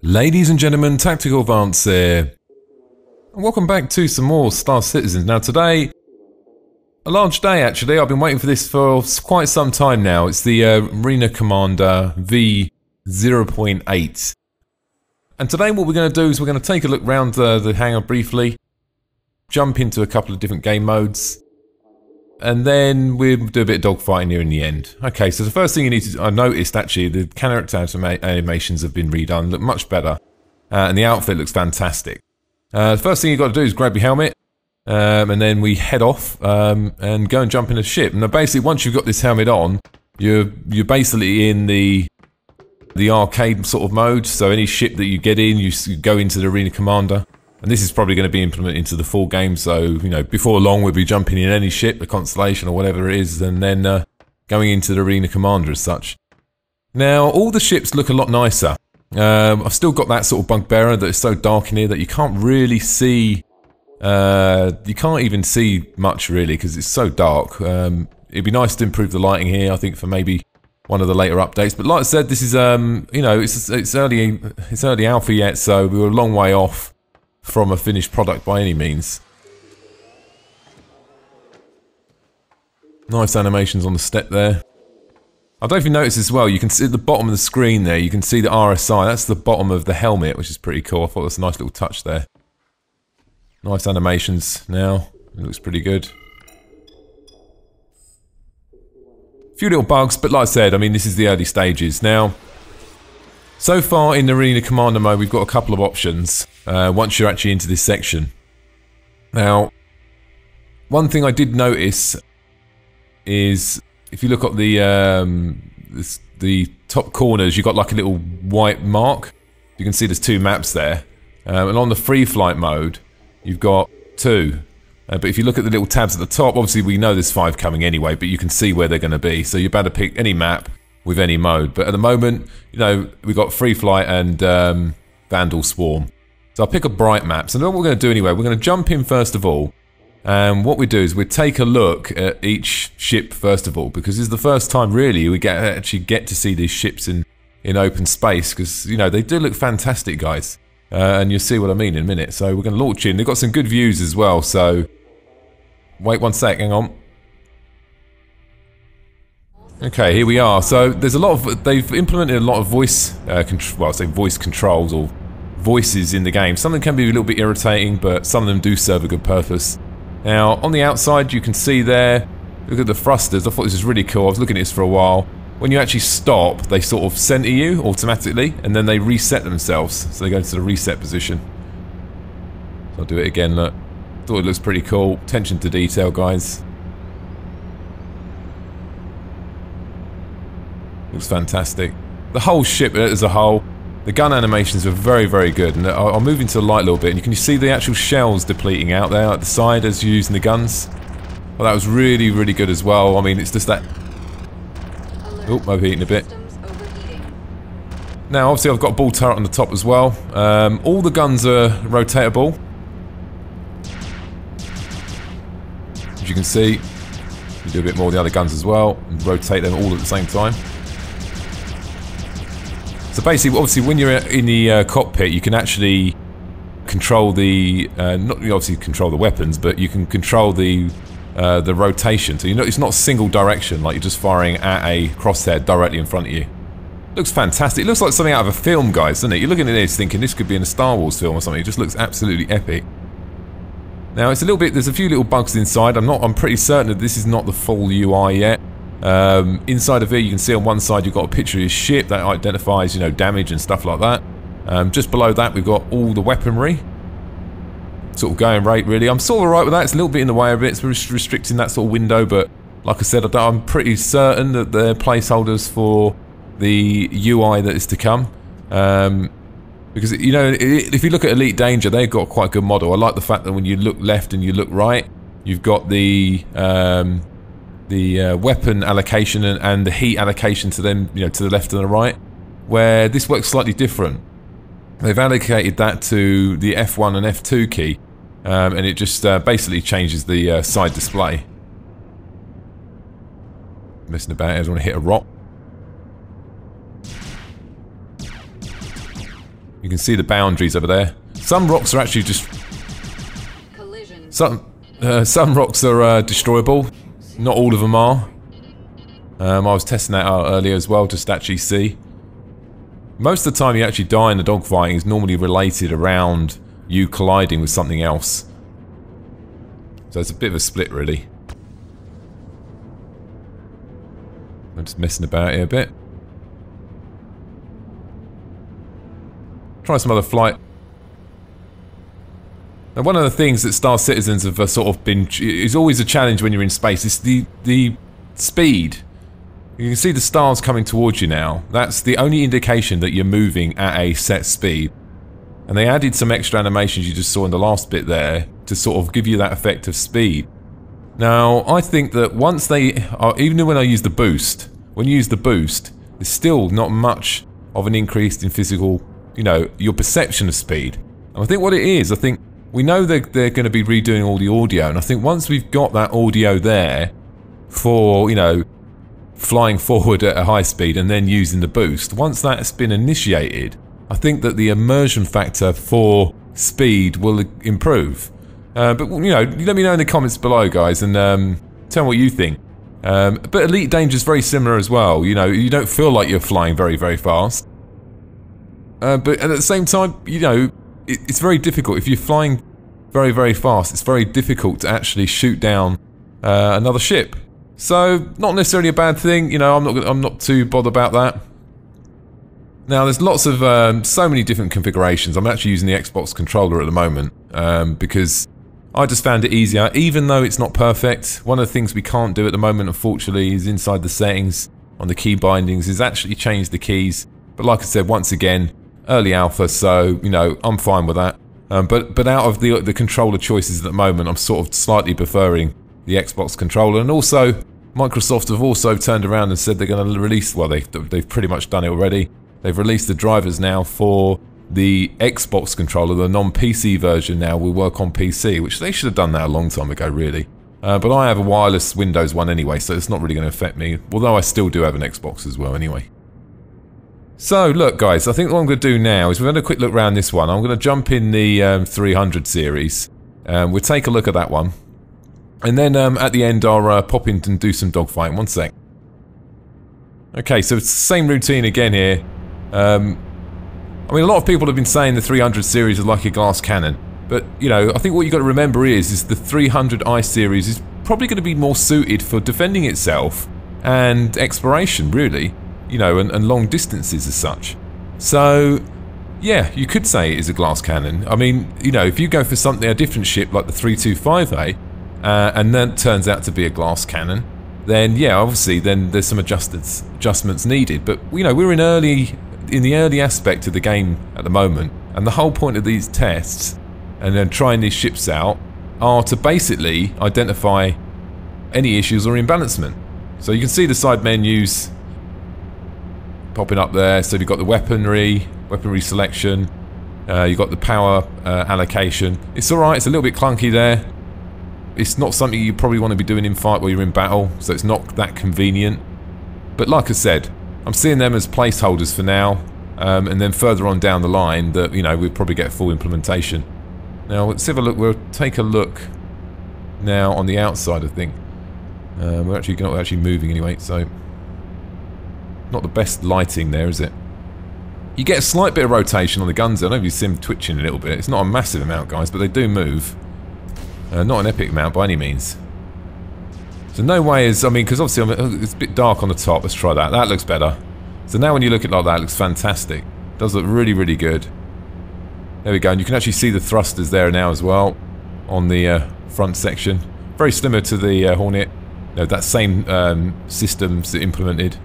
Ladies and gentlemen, Tactical Advance here, and welcome back to some more Star Citizens. Now today, a large day actually. I've been waiting for this for quite some time now. It's the Arena Commander V0.8. And today what we're going to do is we're going to take a look around the hangar briefly, jump into a couple of different game modes, and then we'll do a bit of dogfighting here in the end. Okay, so the first thing you need to... I noticed actually the character animations have been redone, look much better, and the outfit looks fantastic. The first thing you've got to do is grab your helmet, and then we head off and go and jump in a ship. Now basically once you've got this helmet on, you're basically in the arcade sort of mode, so any ship that you get in, you go into the Arena Commander. And this is probably going to be implemented into the full game, so, you know, before long we'll be jumping in any ship, the Constellation or whatever it is, and then going into the Arena Commander as such. Now, all the ships look a lot nicer. I've still got that sort of bugbearer that is so dark in here that you can't really see, you can't even see much really, because it's so dark. It'd be nice to improve the lighting here, I think, for maybe one of the later updates. But like I said, this is, you know, it's early alpha yet, so we're a long way off from a finished product by any means. Nice animations on the step there. I don't know if you noticed as well, you can see at the bottom of the screen there, you can see the RSI, that's the bottom of the helmet, which is pretty cool. I thought that's a nice little touch there. Nice animations now, it looks pretty good. A few little bugs, but like I said, I mean, this is the early stages. Now, so far in the Arena Commander mode, we've got a couple of options once you're actually into this section. Now, one thing I did notice is if you look at the top corners, you've got like a little white mark. You can see there's two maps there. And on the free flight mode, you've got two. But if you look at the little tabs at the top, obviously we know there's 5 coming anyway, but you can see where they're going to be. So you're about to pick any map with any mode, but at the moment, you know, we've got Free Flight and Vandal Swarm. So I'll pick a bright map. So what we're going to do anyway, we're going to jump in first of all, and what we do is we take a look at each ship first of all, because this is the first time really we actually get to see these ships in open space, because, you know, they do look fantastic, guys. And you'll see what I mean in a minute. So we're going to launch in. They've got some good views as well, so wait one sec, hang on. Okay, here we are. So there's a lot of, they've implemented a lot of voice, well, I say voice controls or voices in the game. Some of them can be a little bit irritating, but some of them do serve a good purpose. Now, on the outside, you can see there, look at the thrusters. I thought this was really cool. I was looking at this for a while. When you actually stop, they sort of center you automatically, and then they reset themselves. So they go into the reset position. So I'll do it again, look. Thought it looks pretty cool. Attention to detail, guys. Looks fantastic. The whole ship as a whole, the gun animations are very, very good. And I'll move into the light a little bit, and you can see the actual shells depleting out there at the side as you're using the guns. Well, that was really, really good as well. I mean, it's just that... Oh, overheating a bit. Now, obviously, I've got a ball turret on the top as well. All the guns are rotatable. As you can see, you do a bit more with the other guns as well, and rotate them all at the same time. So basically, obviously, when you're in the cockpit, you can actually control the not obviously control the weapons, but you can control the rotation. So it's not single direction, like you're just firing at a crosshair directly in front of you. Looks fantastic. It looks like something out of a film, guys, doesn't it? You're looking at this thinking this could be in a Star Wars film or something. It just looks absolutely epic. Now it's a little bit. There's a few little bugs inside. I'm pretty certain that this is not the full UI yet. Inside of here, you can see on one side you've got a picture of your ship that identifies, you know, damage and stuff like that. Just below that, we've got all the weaponry. Sort of going rate, really. I'm sort of alright with that. It's a little bit in the way of it. It's restricting that sort of window, but like I said, I'm pretty certain that they're placeholders for the UI that is to come. Because, you know, if you look at Elite Danger, they've got quite a good model. I like the fact that when you look left and you look right, you've got the weapon allocation and the heat allocation to them, you know, to the left and the right, where this works slightly different. They've allocated that to the F1 and F2 key, and it just basically changes the side display. Messing about, I just want to hit a rock. You can see the boundaries over there. Some rocks are actually just... Some rocks are destroyable. Not all of them are. I was testing that out earlier as well, just to actually see. Most of the time you actually die in the dogfighting is normally related around you colliding with something else. So it's a bit of a split, really. I'm just messing about here a bit. Try some other flight. Now, one of the things that Star Citizens have sort of been... is always a challenge when you're in space. It's the speed. You can see the stars coming towards you now. That's the only indication that you're moving at a set speed. And they added some extra animations you just saw in the last bit there to sort of give you that effect of speed. Now, I think that once they... even when I use the boost, when you use the boost, there's still not much of an increase in physical, you know, your perception of speed. And I think what it is, I think we know they're going to be redoing all the audio, and I think once we've got that audio there for, you know, flying forward at a high speed and then using the boost, once that's been initiated, I think that the immersion factor for speed will improve. But, you know, let me know in the comments below, guys, and tell me what you think. But Elite Danger is very similar as well. You know, you don't feel like you're flying very, very fast. But at the same time, you know, it's very difficult. If you're flying very, very fast, it's very difficult to actually shoot down another ship. So, not necessarily a bad thing. You know, I'm not too bothered about that. Now, there's lots of so many different configurations. I'm actually using the Xbox controller at the moment because I just found it easier, even though it's not perfect. One of the things we can't do at the moment, unfortunately, is inside the settings on the key bindings, is actually change the keys. But like I said, once again, early alpha, so, you know, I'm fine with that. But out of the controller choices at the moment, I'm sort of slightly preferring the Xbox controller. And also, Microsoft have also turned around and said they're going to release, well, they've pretty much done it already. They've released the drivers now for the Xbox controller, the non-PC version now will work on PC, which they should have done that a long time ago, really. But I have a wireless Windows one anyway, so it's not really going to affect me, although I still do have an Xbox as well anyway. So, look guys, I think what I'm going to do now is we're going to quick look around this one. I'm going to jump in the 300 series. We'll take a look at that one. And then at the end I'll pop in and do some dogfighting. One sec. Okay, so it's the same routine again here. I mean, a lot of people have been saying the 300 series is like a glass cannon. But, you know, I think what you've got to remember is the 300i series is probably going to be more suited for defending itself and exploration, really. You know, and long distances as such. So, yeah, you could say it is a glass cannon. I mean, you know, if you go for something, a different ship like the 325A, and then it turns out to be a glass cannon, then, yeah, obviously, then there's some adjustments needed. But, you know, we're in the early aspect of the game at the moment, and the whole point of these tests and then trying these ships out are to basically identify any issues or imbalancement. So you can see the side menus popping up there. So you've got the weaponry selection, you've got the power allocation. It's alright, it's a little bit clunky there. It's not something you probably want to be doing in fight while you're in battle, so it's not that convenient. But like I said, I'm seeing them as placeholders for now, and then further on down the line that, you know, we'll probably get full implementation. Now let's have a look. We'll take a look now on the outside. I think we're actually not actually moving anyway, so not the best lighting there, is it? You get a slight bit of rotation on the guns. I know you see them twitching a little bit. It's not a massive amount, guys, but they do move. Not an epic amount by any means. So no way is, I mean, because obviously it's a bit dark on the top. Let's try that. That looks better. So now when you look at it like that, it looks fantastic. It does look really, really good. There we go. And you can actually see the thrusters there now as well on the front section. Very similar to the Hornet. You know, that same systems implemented.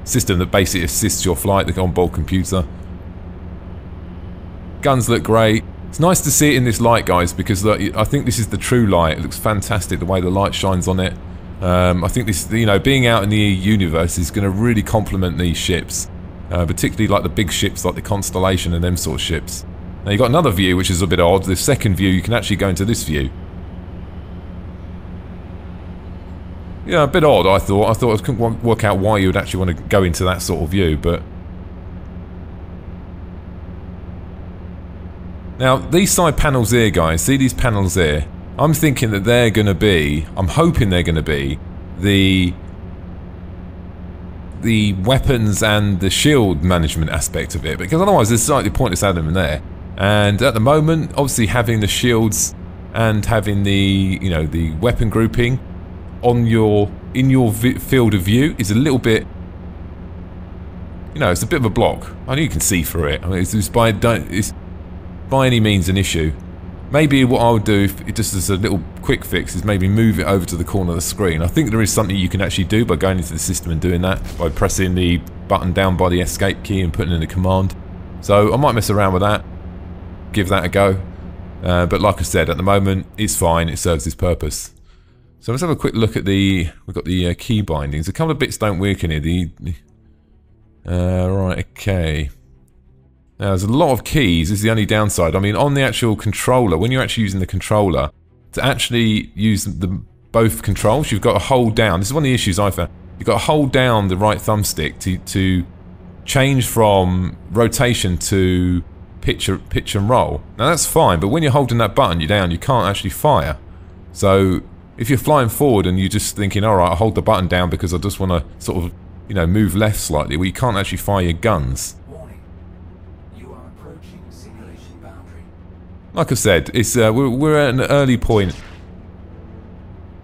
System that basically assists your flight, the onboard computer. Guns look great. It's nice to see it in this light, guys, because look, I think this is the true light. It looks fantastic the way the light shines on it. I think this, you know, being out in the universe is going to really complement these ships, particularly like the big ships like the Constellation and them sort of ships. Now you've got another view which is a bit odd. The second view, you can actually go into this view. Yeah, a bit odd, I thought. I couldn't work out why you would actually want to go into that sort of view, but Now, these side panels here, guys, see these panels here? I'm thinking that they're going to be, I'm hoping they're going to be the weapons and the shield management aspect of it, because otherwise there's slightly pointless having them there. And at the moment, obviously having the shields and having the, you know, the weapon grouping on in your field of view is a little bit, you know, it's a bit of a block. I know you can see through it. I mean, it's by any means an issue. Maybe what I'll do, just as a little quick fix, is maybe move it over to the corner of the screen. I think there is something you can actually do by going into the system and doing that, by pressing the button down by the escape key and putting in a command. So I might mess around with that, give that a go. But like I said, at the moment, it's fine, it serves its purpose. So let's have a quick look at we've got the key bindings. A couple of bits don't work in here. Right, okay. Now, there's a lot of keys, this is the only downside. I mean, on the actual controller, when you're actually using the controller, to actually use both controls, you've got to hold down. This is one of the issues I found. You've got to hold down the right thumbstick to change from rotation to pitch and roll. Now, that's fine, but when you're holding that button, you're down, you can't actually fire. So, if you're flying forward and you're just thinking, alright, I'll hold the button down because I just want to sort of, you know, move left slightly, well, you can't actually fire your guns. Like I said, it's we're at an early point.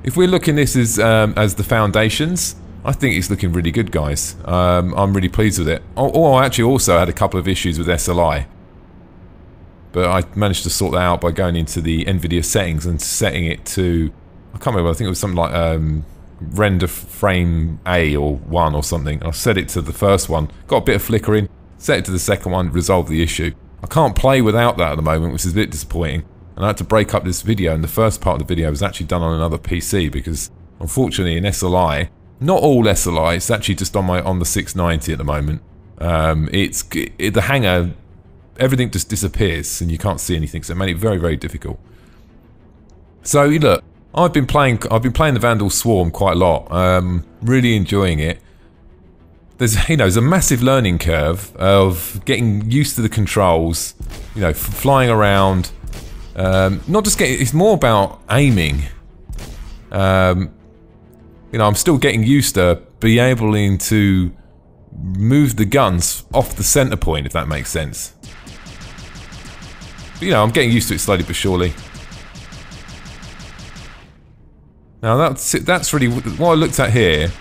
If we're looking at this as the foundations, I think it's looking really good, guys. I'm really pleased with it. I actually also had a couple of issues with SLI, but I managed to sort that out by going into the NVIDIA settings and setting it to, I can't remember, I think it was something like render frame A or 1 or something. I set it to the first one, got a bit of flickering, set it to the second one, resolved the issue. I can't play without that at the moment, which is a bit disappointing. And I had to break up this video, and the first part of the video was actually done on another PC because, unfortunately, in SLI, not all SLI, it's actually just on the 690 at the moment. The hanger, everything just disappears, and you can't see anything, so it made it very, very difficult. So look, I've been playing the Vandal Swarm quite a lot. Really enjoying it. There's a massive learning curve of getting used to the controls, you know, flying around. Not just getting, it's more about aiming. You know, I'm still getting used to being able to move the guns off the center point, if that makes sense. But, you know, I'm getting used to it slowly but surely. Now that's really what I looked at here.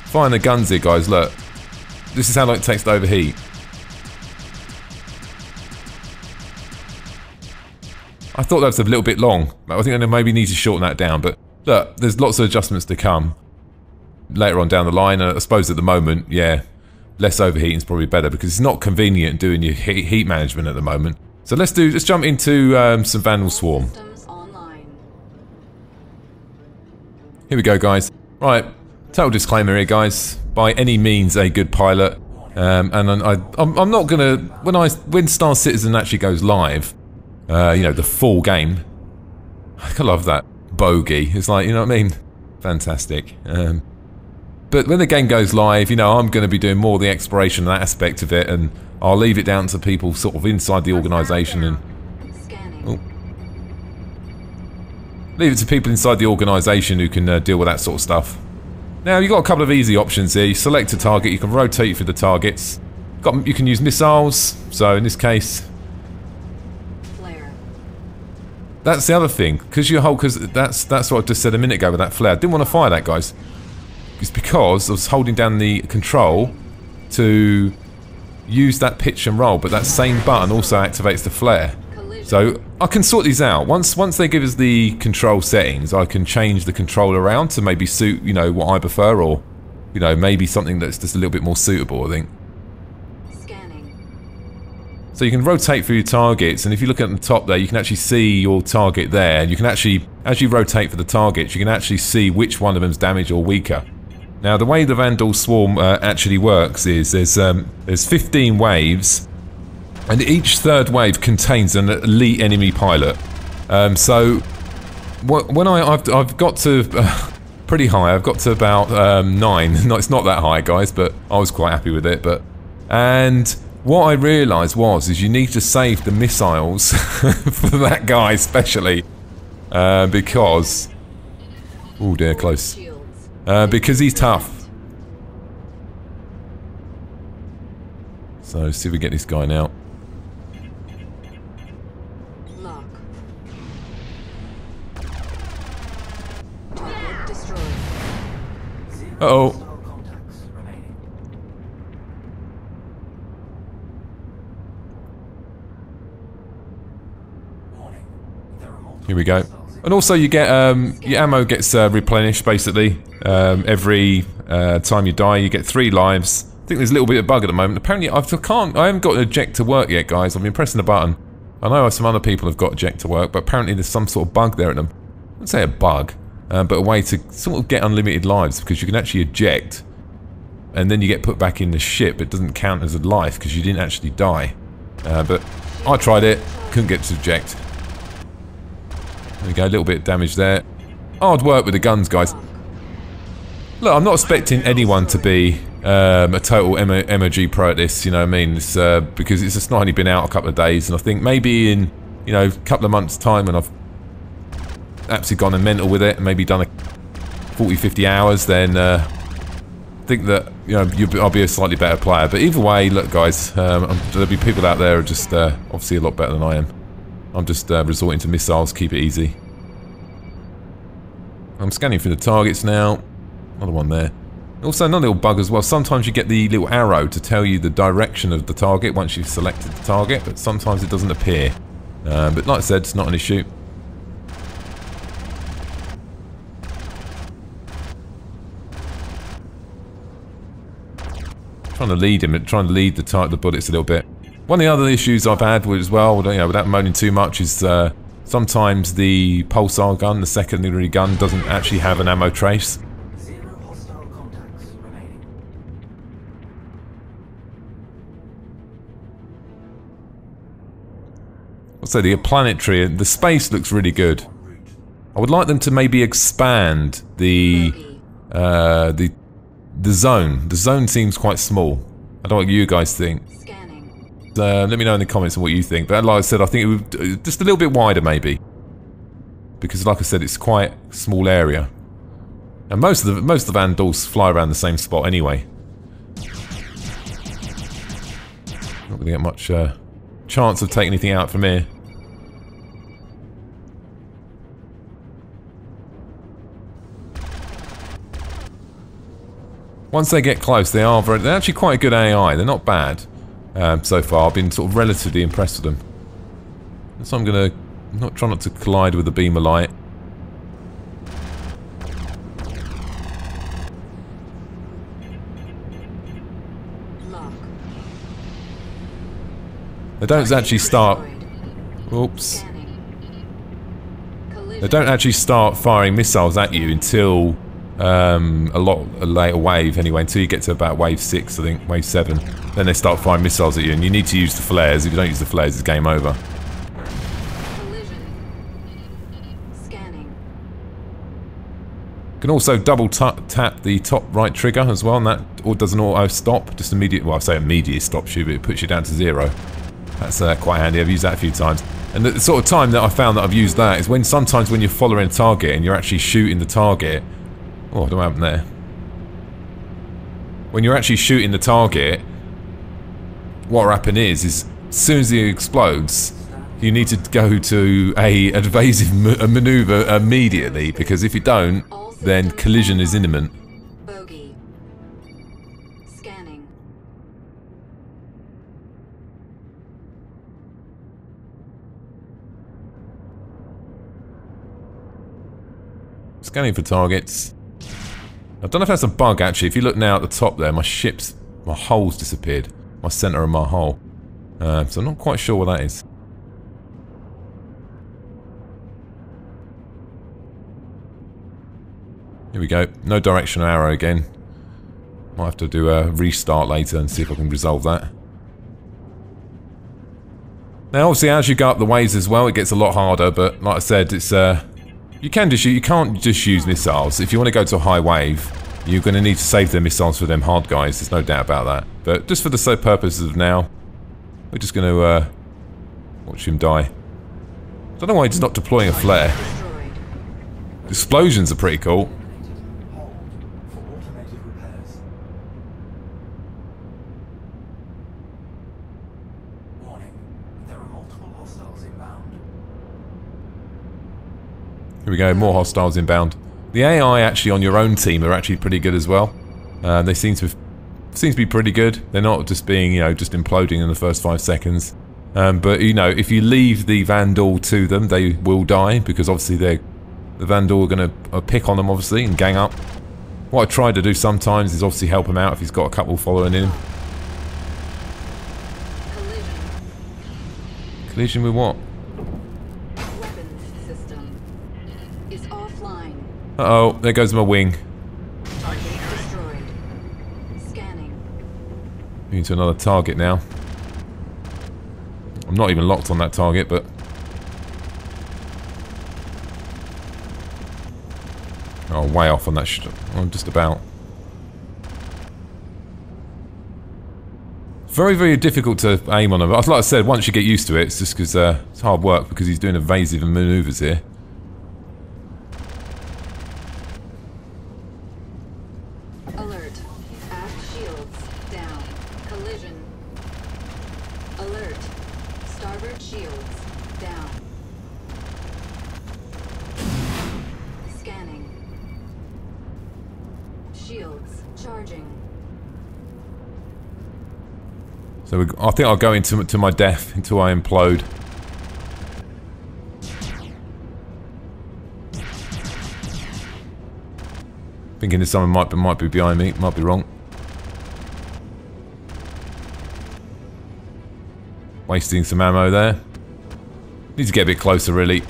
Firing the guns here, guys, look. This is how long it takes to overheat. I thought that was a little bit long. I think I maybe need to shorten that down, but look, there's lots of adjustments to come later on down the line. I suppose at the moment, yeah, less overheating is probably better because it's not convenient doing your heat management at the moment. So let's jump into some Vandal Swarm. Here we go, guys. Right. Total disclaimer here, guys. By any means, a good pilot, and I'm not gonna when Star Citizen actually goes live, you know, the full game. I love that bogey. It's like, you know what I mean? Fantastic. But when the game goes live, you know, I'm going to be doing more of the exploration and that aspect of it, and I'll leave it down to people sort of inside the organisation and leave it to people inside the organisation who can deal with that sort of stuff. Now, you've got a couple of easy options here. You select a target, you can rotate through the targets. You can use missiles, so in this case... That's the other thing, because that's what I just said a minute ago with that flare. I didn't want to fire that, guys. It's because I was holding down the control to use that pitch and roll, but that same button also activates the flare. So I can sort these out. Once they give us the control settings, I can change the controller around to maybe suit, you know, what I prefer, or, you know, maybe something that's just a little bit more suitable, I think. Scanning. So you can rotate through your targets, and if you look at the top there, you can actually see your target there, and you can actually, as you rotate for the targets, you can actually see which one of them is damaged or weaker. Now, the way the Vandal Swarm actually works is there's 15 waves, and each third wave contains an elite enemy pilot. So when I've got to pretty high. I've got to about 9. No, it's not that high, guys, but I was quite happy with it. And What I realised is you need to save the missiles for that guy especially. Because... Oh dear, close. Because he's tough. So, let's see if we get this guy now. Uh-oh. Here we go. And also you get, your ammo gets replenished basically. Every time you die you get 3 lives. I think there's a little bit of bug at the moment. Apparently I haven't got eject to work yet, guys. I've been pressing the button. I know some other people have got eject to work, but apparently there's some sort of bug there at them. I wouldn't say a bug, but a way to sort of get unlimited lives, because you can actually eject and then you get put back in the ship. It doesn't count as a life because you didn't actually die. But I tried it, couldn't get to eject. There we go, a little bit of damage there. Hard work with the guns, guys. Look, I'm not expecting anyone to be a total MOG pro at this, you know what I mean? It's, because it's just not only been out a couple of days, and I think maybe in, you know, a couple of months' time when I've absolutely gone and mental with it, and maybe done a 40-50 hours, then I think that, you know, I'll be a slightly better player. But either way, look, guys, there'll be people out there who are just obviously a lot better than I am. I'm just resorting to missiles, keep it easy. I'm scanning for the targets now. Another one there. Also, another little bug as well. Sometimes you get the little arrow to tell you the direction of the target once you've selected the target, but sometimes it doesn't appear. But like I said, it's not an issue. Trying to lead him, trying to lead the bullets a little bit. One of the other issues I've had as well, you know, without moaning too much, is sometimes the pulsar gun, the secondary gun, doesn't actually have an ammo trace. So the planetary, the space looks really good. I would like them to maybe expand the zone. The zone seems quite small. I don't know what you guys think. Let me know in the comments on what you think. But like I said, I think it would just a little bit wider maybe, because like I said, it's quite a small area, and most of the Vandals fly around the same spot anyway. Not gonna get much chance of taking anything out from here. Once they get close, they're actually quite a good AI. They're not bad so far. I've been sort of relatively impressed with them. So I'm gonna try not to collide with the beam of light. They don't actually start. Oops. They don't actually start firing missiles at you until a later wave anyway, until you get to about wave 6, I think, wave 7. Then they start firing missiles at you, and you need to use the flares. If you don't use the flares, it's game over. You can also double tap the top right trigger as well, and that does an auto stop, just immediate. Well, I say immediate stop shoot, but it puts you down to 0. That's quite handy. I've used that a few times. And the sort of time that I found that I've used that is when sometimes when you're following a target and you're actually shooting the target. Oh, I don't know what happened there. When you're actually shooting the target, what will happen is as soon as it explodes, you need to go to a evasive maneuver immediately, because if you don't, then collision is imminent. Bogey. Scanning. Scanning for targets. I don't know if that's a bug actually. If you look now at the top there, my hull's disappeared. My centre of my hull. So I'm not quite sure what that is. Here we go. No directional arrow again. Might have to do a restart later and see if I can resolve that. Now obviously as you go up the waves as well, it gets a lot harder, but like I said, it's you can't just use missiles. If you want to go to a high wave, you're going to need to save the missiles for them hard guys, there's no doubt about that. But just for the purposes of now, We're just going to watch him die. Don't know why he's not deploying a flare. Explosions are pretty cool. Here we go, more hostiles inbound. The AI actually on your own team are actually pretty good as well. They seem to be pretty good. They're not just being, you know, just imploding in the first 5 seconds. But, you know, if you leave the Vandal to them, they will die, because obviously the Vandal are going to pick on them, obviously, and gang up. What I try to do sometimes is obviously help him out if he's got a couple following him. Collision with what? Uh-oh, there goes my wing. Moving to another target now. I'm not even locked on that target, but... Oh, way off on that I'm just about. Very, very difficult to aim on him. Like I said, once you get used to it, it's just because it's hard work, because he's doing evasive maneuvers here. So I think I'll go into my death until I implode. Thinking that someone might be behind me. Might be wrong. Wasting some ammo there. Need to get a bit closer, really.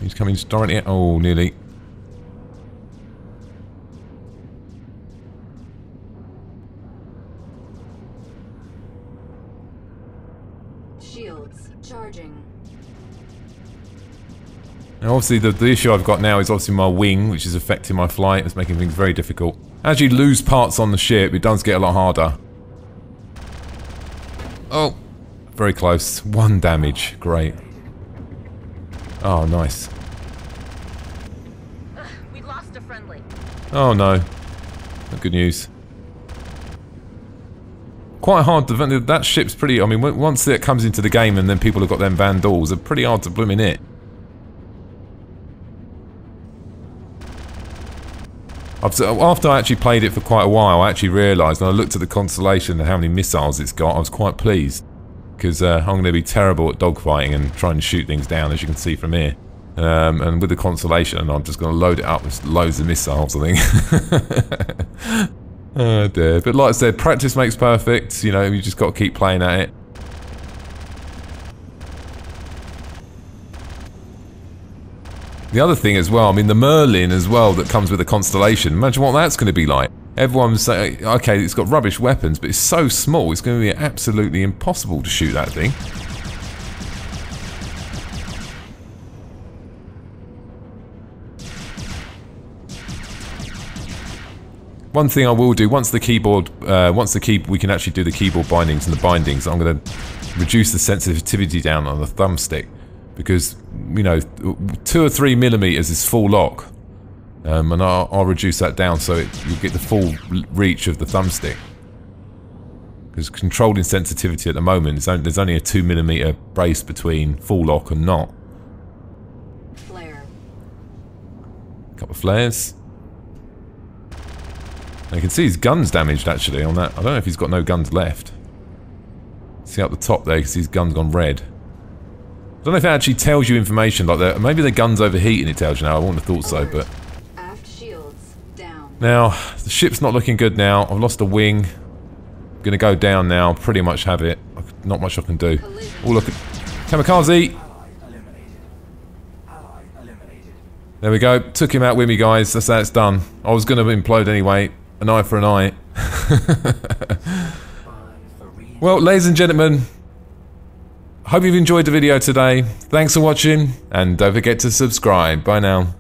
He's coming directly. Oh, nearly. Shields charging. Now, obviously, the issue I've got now is obviously my wing, which is affecting my flight. It's making things very difficult. As you lose parts on the ship, it does get a lot harder. Oh, very close. 1 damage. Great. Oh, nice. We lost a friendly. Oh no. Not good news. Quite hard to... That ship's pretty... I mean, once it comes into the game and then people have got them Vandals, they're pretty hard to blooming hit. After I actually played it for quite a while, I actually realised, and I looked at the constellation and how many missiles it's got, I was quite pleased. Because I'm going to be terrible at dogfighting and trying to shoot things down, as you can see from here. And with the constellation, I'm just going to load it up with loads of missiles, I think. Oh dear. But like I said, practice makes perfect. You know, you just got to keep playing at it. The other thing as well, I mean, the Merlin as well that comes with the constellation. Imagine what that's going to be like. Everyone's saying, okay, it's got rubbish weapons, but it's so small, it's going to be absolutely impossible to shoot that thing. One thing I will do, once the keyboard, we can actually do the keyboard bindings and the bindings, I'm going to reduce the sensitivity down on the thumbstick. Because, you know, 2 or 3 millimeters is full lock. And I'll reduce that down so you get the full reach of the thumbstick. Because controlling sensitivity at the moment, there's only a 2 millimeter brace between full lock and not. Flare. Couple of flares. And you can see his gun's damaged actually on that. I don't know if he's got no guns left. See up the top there, you can see his gun's gone red. I don't know if it actually tells you information like that. Maybe the gun's overheating, it tells you now. I wouldn't have thought so, but... Aft shields down. Now, the ship's not looking good now. I've lost a wing. I'm gonna go down now. Pretty much have it. Not much I can do. Oh, look at... Kamikaze! There we go. Took him out with me, guys. That's how it's done. I was gonna implode anyway. An eye for an eye. Well, ladies and gentlemen... Hope you've enjoyed the video today. Thanks for watching, and don't forget to subscribe. Bye now.